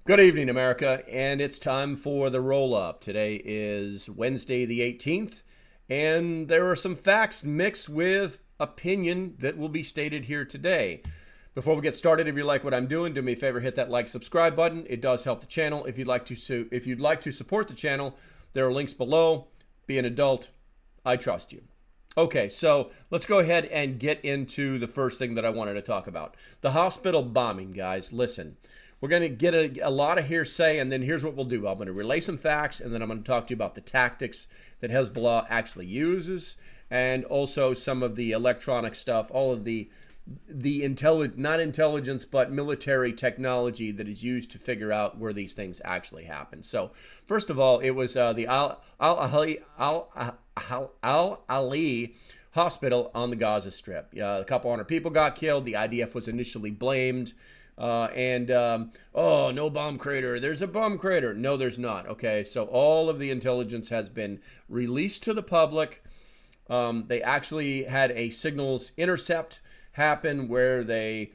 Good evening, America, and it's time for the roll up. Today is Wednesday, the 18th, and there are some facts mixed with opinion that will be stated here today. Before we get started, if you like what I'm doing, do me a favor, hit that like, subscribe button. It does help the channel. If you'd like to support the channel, there are links below. Be an adult. I trust you. Okay, so let's go ahead and get into the first thing that I wanted to talk about. The hospital bombing, guys. Listen, we're going to get a lot of hearsay, and then here's what we'll do. I'm going to relay some facts, and then I'm going to talk to you about the tactics that Hezbollah actually uses, and also some of the electronic stuff, all of the not intelligence, but military technology that is used to figure out where these things actually happen. So, first of all, it was the Al-Ali hospital on the Gaza Strip. A couple hundred people got killed. The IDF was initially blamed. Oh, no bomb crater. There's a bomb crater. No, there's not. Okay, so all of the intelligence has been released to the public. They actually had a signals intercept happen where they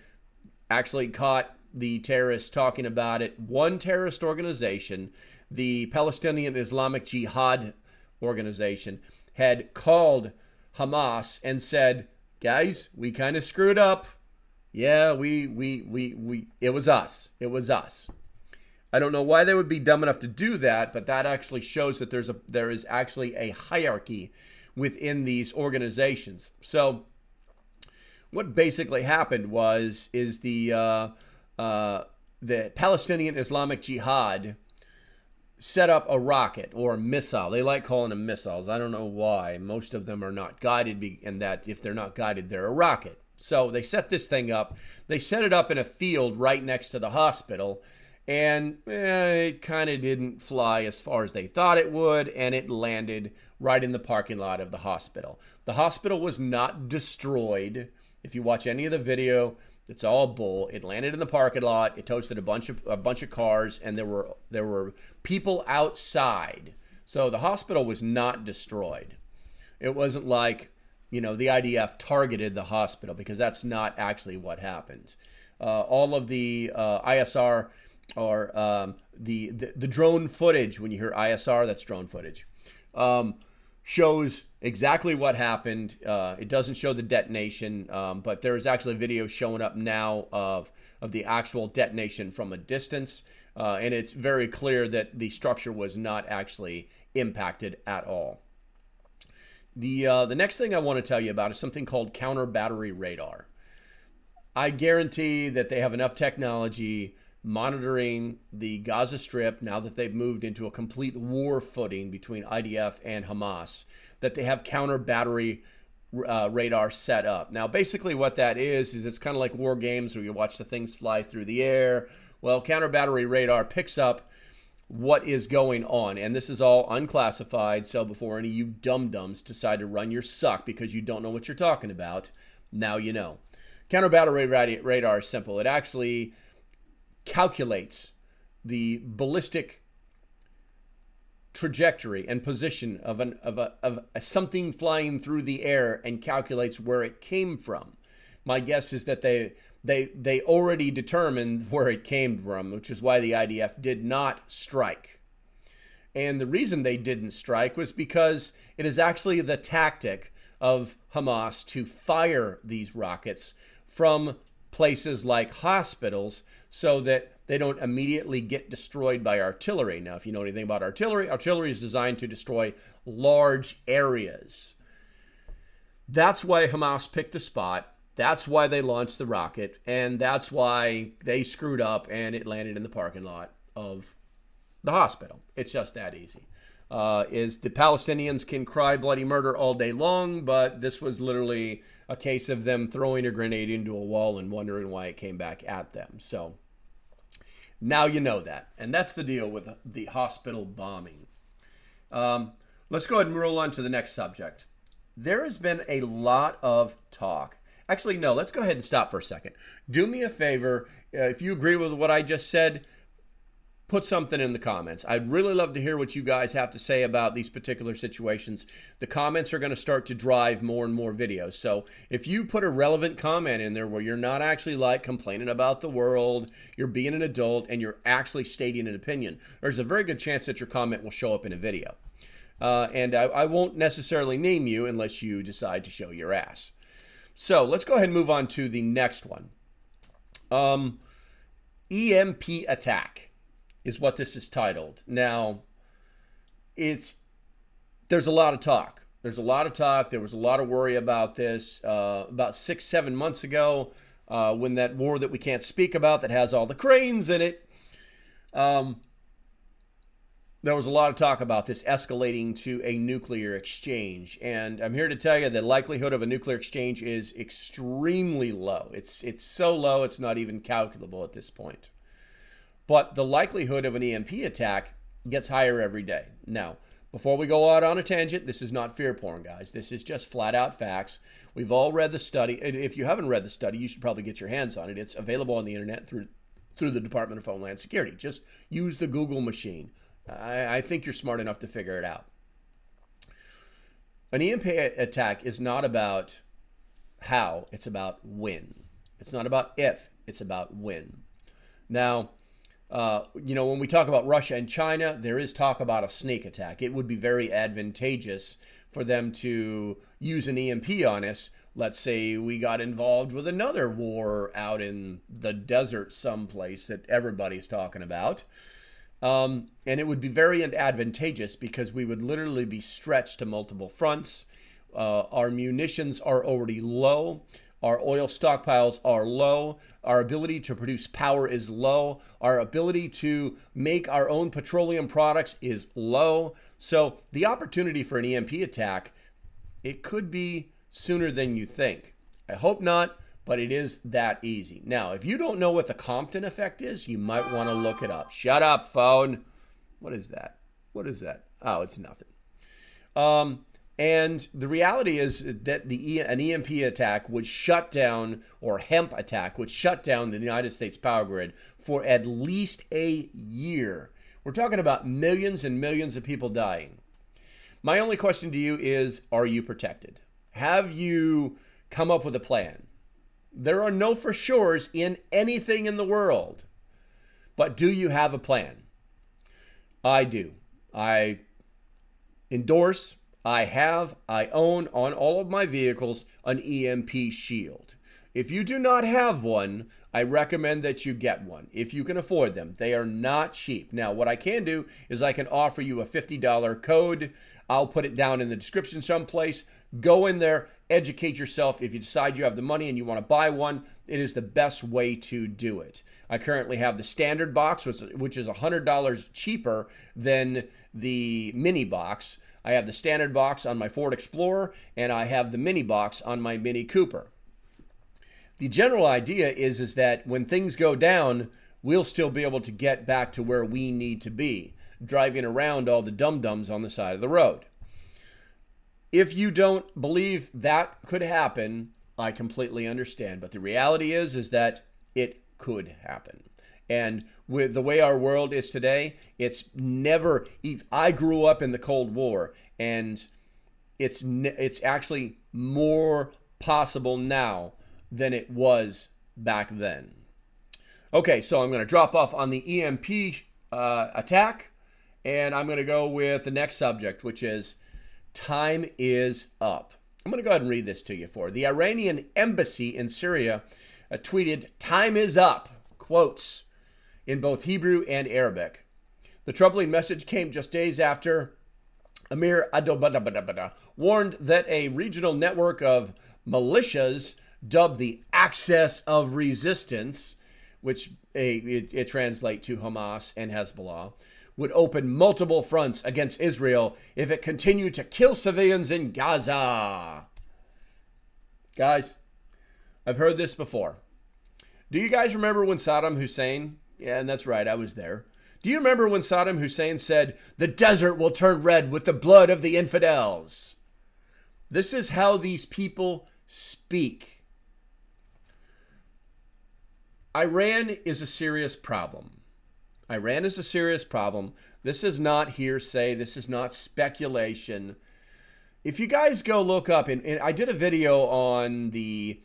actually caught the terrorists talking about it. One terrorist organization, the Palestinian Islamic Jihad organization, had called Hamas and said, guys, we kind of screwed up. Yeah, it was us. It was us. I don't know why they would be dumb enough to do that, but that actually shows that there is actually a hierarchy within these organizations. So what basically happened is the Palestinian Islamic Jihad set up a rocket or a missile. They like calling them missiles. I don't know why. Most of them are not guided, and that if they're not guided, they're a rocket. So they set this thing up. They set it up in a field right next to the hospital, and it kind of didn't fly as far as they thought it would, and it landed right in the parking lot of the hospital. The hospital was not destroyed. If you watch any of the video, it's all bull. It landed in the parking lot. It toasted a bunch of cars, and there were people outside. So the hospital was not destroyed. It wasn't like, the IDF targeted the hospital, because that's not actually what happened. All of the ISR, or the drone footage, when you hear ISR, that's drone footage, shows exactly what happened. It doesn't show the detonation, but there is actually a video showing up now of the actual detonation from a distance, and it's very clear that the structure was not actually impacted at all. The next thing I want to tell you about is something called counter battery radar. I guarantee that they have enough technology monitoring the Gaza Strip, now that they've moved into a complete war footing between IDF and Hamas, that they have counter battery radar set up. Now, basically what that is it's kind of like war games where you watch the things fly through the air. Well, counter battery radar picks up what is going on, and this is all unclassified, so before any of you dum-dums decide to run your suck because you don't know what you're talking about, now you know. Counter battery radar is simple. It actually calculates the ballistic trajectory and position of something flying through the air, and calculates where it came from. My guess is that they already determined where it came from, which is why the IDF did not strike. And the reason they didn't strike was because it is actually the tactic of Hamas to fire these rockets from places like hospitals so that they don't immediately get destroyed by artillery. Now, if you know anything about artillery, artillery is designed to destroy large areas. That's why Hamas picked the spot. That's why they launched the rocket, and that's why they screwed up and it landed in the parking lot of the hospital. It's just that easy. Is the Palestinians can cry bloody murder all day long, but this was literally a case of them throwing a grenade into a wall and wondering why it came back at them. So now you know that. And that's the deal with the hospital bombing. Let's go ahead and roll on to the next subject. There has been a lot of talk. Actually, no, let's go ahead and stop for a second. Do me a favor. If you agree with what I just said, put something in the comments. I'd really love to hear what you guys have to say about these particular situations. The comments are going to start to drive more and more videos. So if you put a relevant comment in there where you're not actually like complaining about the world, you're being an adult, and you're actually stating an opinion, there's a very good chance that your comment will show up in a video. And I won't necessarily name you unless you decide to show your ass. So let's go ahead and move on to the next one. EMP attack is what this is titled. Now, there's a lot of talk. There's a lot of talk. There was a lot of worry about this about 6-7 months ago when that war that we can't speak about that has all the cranes in it. There was a lot of talk about this escalating to a nuclear exchange. And I'm here to tell you the likelihood of a nuclear exchange is extremely low. It's so low, it's not even calculable at this point. But the likelihood of an EMP attack gets higher every day. Now, before we go out on a tangent, this is not fear porn, guys. This is just flat out facts. We've all read the study. If you haven't read the study, you should probably get your hands on it. It's available on the internet through the Department of Homeland Security. Just use the Google machine. I think you're smart enough to figure it out. An EMP attack is not about how, it's about when. It's not about if, it's about when. Now, when we talk about Russia and China, there is talk about a sneak attack. It would be very advantageous for them to use an EMP on us. Let's say we got involved with another war out in the desert someplace that everybody's talking about. And it would be very advantageous because we would literally be stretched to multiple fronts. Our munitions are already low. Our oil stockpiles are low. Our ability to produce power is low. Our ability to make our own petroleum products is low. So the opportunity for an EMP attack, it could be sooner than you think. I hope not, but it is that easy. Now, if you don't know what the Compton effect is, you might want to look it up. Shut up, phone. What is that? What is that? Oh, it's nothing. And the reality is that an EMP attack would shut down, or hemp attack would shut down the United States power grid for at least a year. We're talking about millions and millions of people dying. My only question to you is, are you protected? Have you come up with a plan? There are no for sures in anything in the world, but do you have a plan? I do. I endorse, I own on all of my vehicles an EMP shield. If you do not have one, I recommend that you get one if you can afford them. They are not cheap. Now, what I can do is I can offer you a $50 code. I'll put it down in the description someplace. Go in there, educate yourself. If you decide you have the money and you want to buy one, it is the best way to do it. I currently have the standard box, which is $100 cheaper than the mini box. I have the standard box on my Ford Explorer, and I have the mini box on my Mini Cooper. The general idea is that when things go down, we'll still be able to get back to where we need to be, driving around all the dum-dums on the side of the road. If you don't believe that could happen, I completely understand. But the reality is that it could happen. And with the way our world is today, it's never, I grew up in the Cold War, and it's actually more possible now than it was back then. Okay, so I'm going to drop off on the EMP attack, and I'm going to go with the next subject, which is time is up. I'm going to go ahead and read this to you for the Iranian embassy in Syria tweeted, "Time is up," quotes, in both Hebrew and Arabic. The troubling message came just days after Amir Adobadabada warned that a regional network of militias dubbed the Axis of Resistance, which it translates to Hamas and Hezbollah, would open multiple fronts against Israel if it continued to kill civilians in Gaza. Guys, I've heard this before. Do you guys remember when Saddam Hussein, yeah, and that's right, I was there. Do you remember when Saddam Hussein said, "The desert will turn red with the blood of the infidels"? This is how these people speak. Iran is a serious problem. Iran is a serious problem. This is not hearsay. This is not speculation. If you guys go look up, and I did a video on the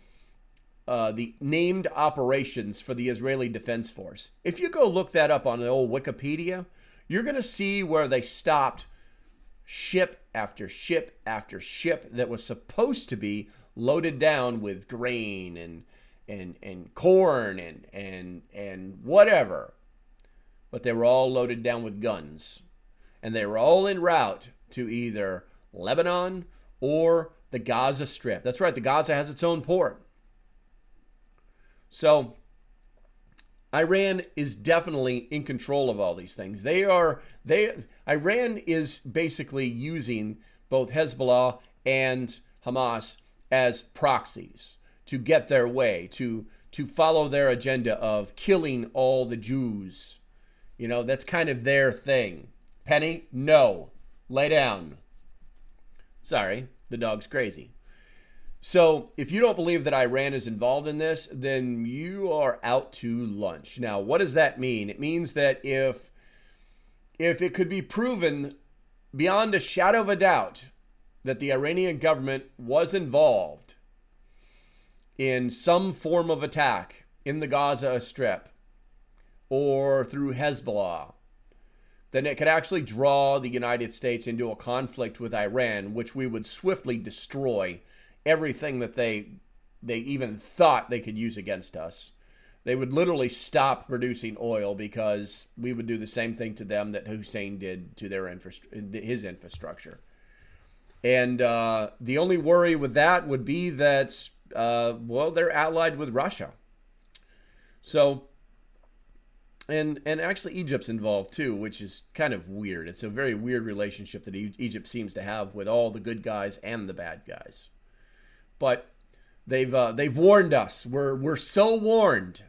named operations for the Israeli Defense Force. If you go look that up on the old Wikipedia, you're going to see where they stopped ship after ship after ship that was supposed to be loaded down with grain and corn and whatever. But they were all loaded down with guns. And they were all en route to either Lebanon or the Gaza Strip. That's right, the Gaza has its own port. So Iran is definitely in control of all these things. Iran is basically using both Hezbollah and Hamas as proxies to get their way, to follow their agenda of killing all the Jews. You know, that's kind of their thing. Penny, no. Lay down. Sorry, the dog's crazy. So if you don't believe that Iran is involved in this, then you are out to lunch. Now, what does that mean? It means that if it could be proven beyond a shadow of a doubt that the Iranian government was involved in some form of attack in the Gaza Strip or through Hezbollah, then it could actually draw the United States into a conflict with Iran, which we would swiftly destroy everything that they even thought they could use against us. They would literally stop producing oil because we would do the same thing to them that Hussein did to his infrastructure. And the only worry with that would be that, well, they're allied with Russia. So, and actually Egypt's involved too, which is kind of weird. It's a very weird relationship that Egypt seems to have with all the good guys and the bad guys. But they've warned us. We're so warned,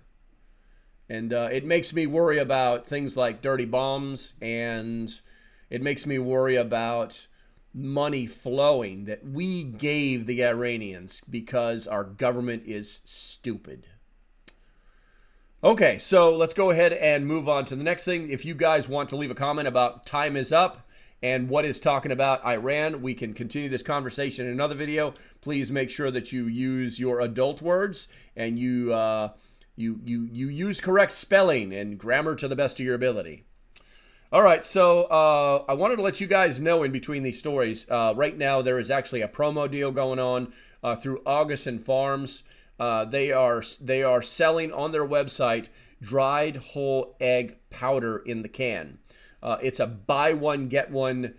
and it makes me worry about things like dirty bombs, and it makes me worry about money flowing that we gave the Iranians because our government is stupid. Okay, so let's go ahead and move on to the next thing. If you guys want to leave a comment about time is up and what is talking about Iran, we can continue this conversation in another video. Please make sure that you use your adult words and you use correct spelling and grammar to the best of your ability. All right, so I wanted to let you guys know in between these stories, right now there is actually a promo deal going on through August and Farms. They are selling on their website dried whole egg powder in the can. It's a buy one get one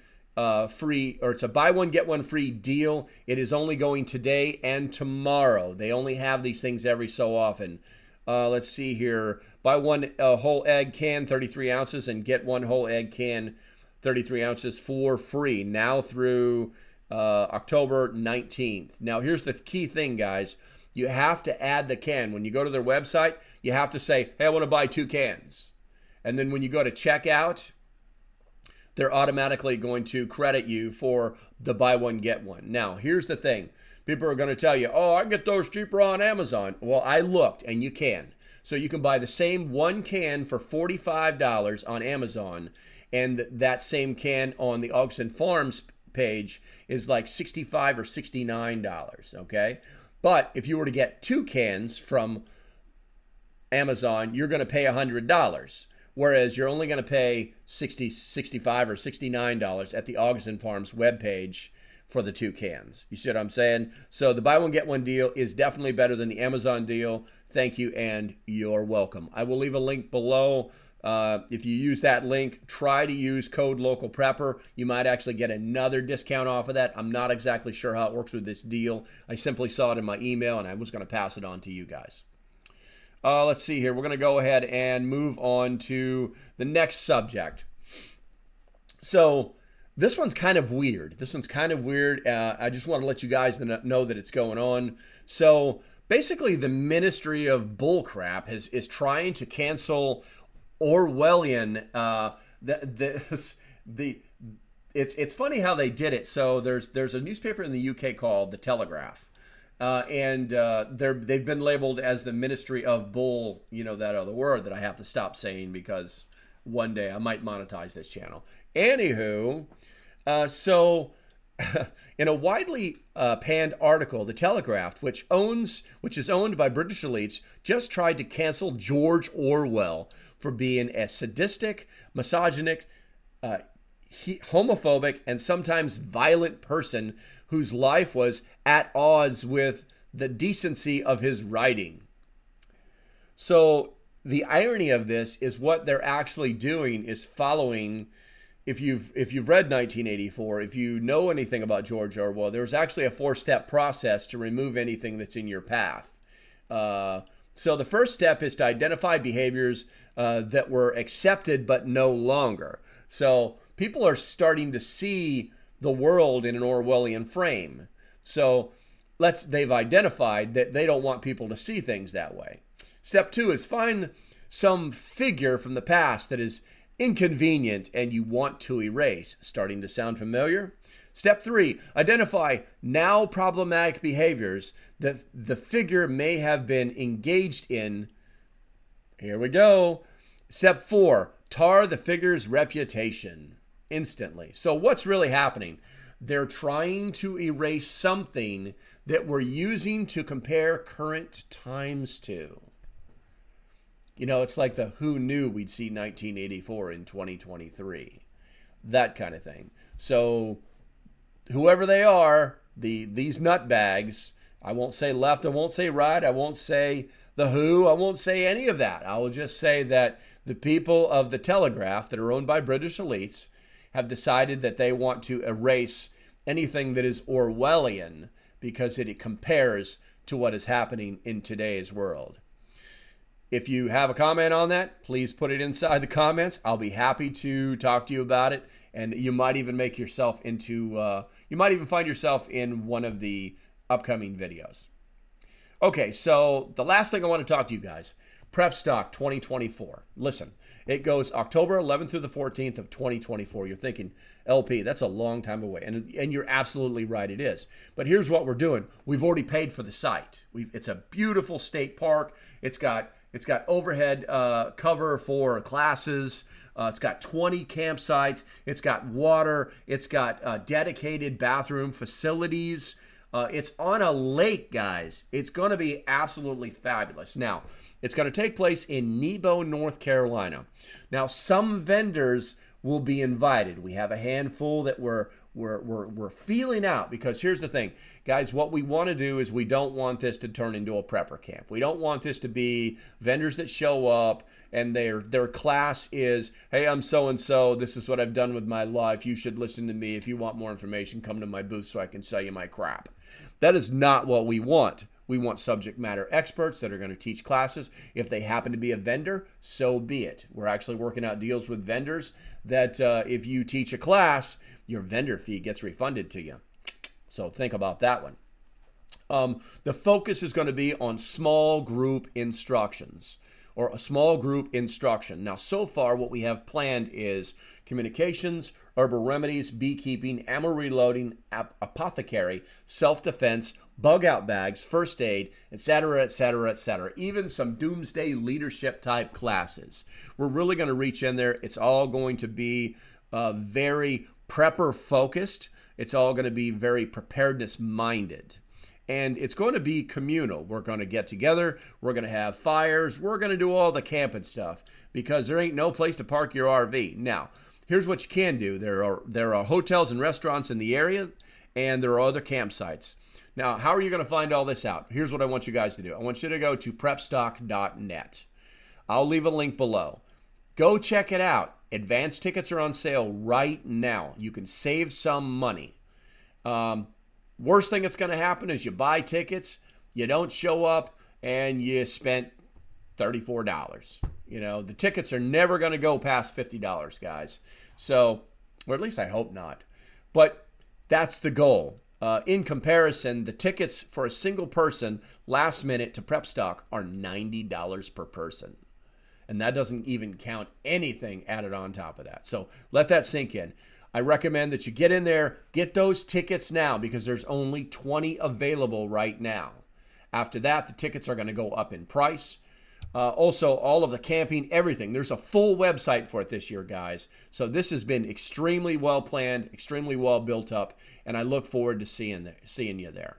free, or it's a buy one get one free deal. It is only going today and tomorrow. They only have these things every so often. Let's see here. Buy one whole egg can, 33 ounces, and get one whole egg can, 33 ounces for free now through October 19th. Now, here's the key thing, guys. You have to add the can. When you go to their website, you have to say, hey, I want to buy 2 cans. And then when you go to checkout, they're automatically going to credit you for the buy one, get one. Now, here's the thing. People are going to tell you, oh, I can get those cheaper on Amazon. Well, I looked, and you can. So you can buy the same one can for $45 on Amazon, and that same can on the Oggs and Farms page is like $65 or $69, okay? But if you were to get 2 cans from Amazon, you're going to pay $100. Whereas you're only going to pay $60, $65, or $69 at the Oggs and Farms webpage for the 2 cans. You see what I'm saying? So the buy one, get one deal is definitely better than the Amazon deal. Thank you, and you're welcome. I will leave a link below. If you use that link, try to use code LOCALPREPPER. You might actually get another discount off of that. I'm not exactly sure how it works with this deal. I simply saw it in my email, and I was going to pass it on to you guys. Let's see here. We're going to go ahead and move on to the next subject. So this one's kind of weird. I just want to let you guys know that it's going on. So basically, the Ministry of Bullcrap is trying to cancel Orwellian. It's funny how they did it. So there's a newspaper in the UK called The Telegraph. And they've been labeled as the Ministry of Bull, that other word that I have to stop saying because one day. I might monetize this channel. Anywho, so in a widely panned article, The Telegraph, which is owned by British elites, just tried to cancel George Orwell for being a sadistic, misogynic, homophobic, and sometimes violent person whose life was at odds with the decency of his writing. So the irony of this is what they're actually doing is following. If you've read 1984, if you know anything about George Orwell, there's actually a 4-step process to remove anything that's in your path. So the first step is to identify behaviors that were accepted but no longer. So people are starting to see the world in an Orwellian frame. So they've identified that they don't want people to see things that way. Step 2 is find some figure from the past that is inconvenient and you want to erase. Starting to sound familiar? Step 3, identify now problematic behaviors that the figure may have been engaged in. Here we go. Step 4, tar the figure's reputation instantly. So what's really happening? They're trying to erase something that we're using to compare current times to. You know, it's like the who knew we'd see 1984 in 2023. That kind of thing. So whoever they are, these nutbags, I won't say left, I won't say right, I won't say the who, I won't say any of that. I will just say that the people of the Telegraph that are owned by British elites have decided that they want to erase anything that is Orwellian because it compares to what is happening in today's world. If you have a comment on that, please put it inside the comments. I'll be happy to talk to you about it. And you might even make yourself into, you might even find yourself in one of the upcoming videos. Okay, so the last thing I want to talk to you guys, PrepStock 2024. Listen, it goes October 11th through the 14th of 2024. You're thinking, LP, that's a long time away. And you're absolutely right, it is. But here's what we're doing. We've already paid for the site. It's a beautiful state park. It's got overhead cover for classes. It's got 20 campsites. It's got water. It's got dedicated bathroom facilities. It's on a lake, guys. It's going to be absolutely fabulous. Now, it's going to take place in Nebo, North Carolina. Now, some vendors will be invited. We have a handful that we're feeling out, because here's the thing, guys, what we want to do is we don't want this to turn into a prepper camp. We don't want this to be vendors that show up and their class is, hey, I'm so-and-so, this is what I've done with my life, you should listen to me. If you want more information, come to my booth so I can sell you my crap. That is not what we want. We want subject matter experts that are going to teach classes. If they happen to be a vendor, so be it. We're actually working out deals with vendors that if you teach a class, your vendor fee gets refunded to you. So think about that one. The focus is going to be on small group instructions, or a small group instruction. Now, so far, what we have planned is communications, herbal remedies, beekeeping, ammo reloading, apothecary, self-defense, bug-out bags, first aid, etc., etc., etc. Even some doomsday leadership type classes. We're really going to reach in there. It's all going to be very prepper focused. It's all going to be very preparedness minded. And it's going to be communal. We're going to get together. We're going to have fires. We're going to do all the camping stuff because there ain't no place to park your RV. Now, here's what you can do. There are hotels and restaurants in the area, and there are other campsites. Now, how are you going to find all this out? Here's what I want you guys to do. I want you to go to PrepStock.net. I'll leave a link below. Go check it out. Advance tickets are on sale right now. You can save some money. Worst thing that's going to happen is you buy tickets, you don't show up, and you spent $34. You know, the tickets are never going to go past $50, guys. So, or at least I hope not. But that's the goal. In comparison, the tickets for a single person last minute to PrepStock are $90 per person. And that doesn't even count anything added on top of that. So let that sink in. I recommend that you get in there, get those tickets now, because there's only 20 available right now. After that, the tickets are going to go up in price. Also, all of the camping, everything. There's a full website for it this year, guys. So this has been extremely well planned, extremely well built up, and I look forward to seeing you there.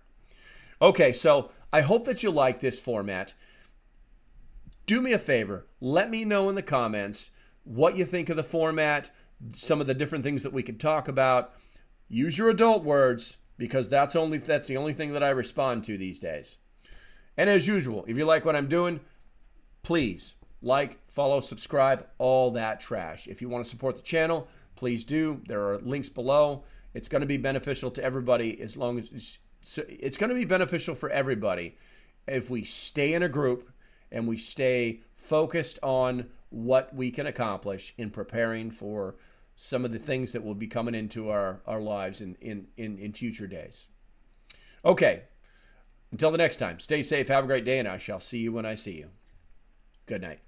Okay, so I hope that you like this format. Do me a favor, let me know in the comments what you think of the format, some of the different things that we could talk about. Use your adult words, because that's the only thing that I respond to these days. And as usual, if you like what I'm doing, please like, follow, subscribe, all that trash. If you want to support the channel, please do. There are links below. It's going to be beneficial to everybody it's going to be beneficial for everybody if we stay in a group and we stay focused on what we can accomplish in preparing for some of the things that will be coming into our lives in future days. Okay, until the next time, stay safe, have a great day, and I shall see you when I see you. Good night.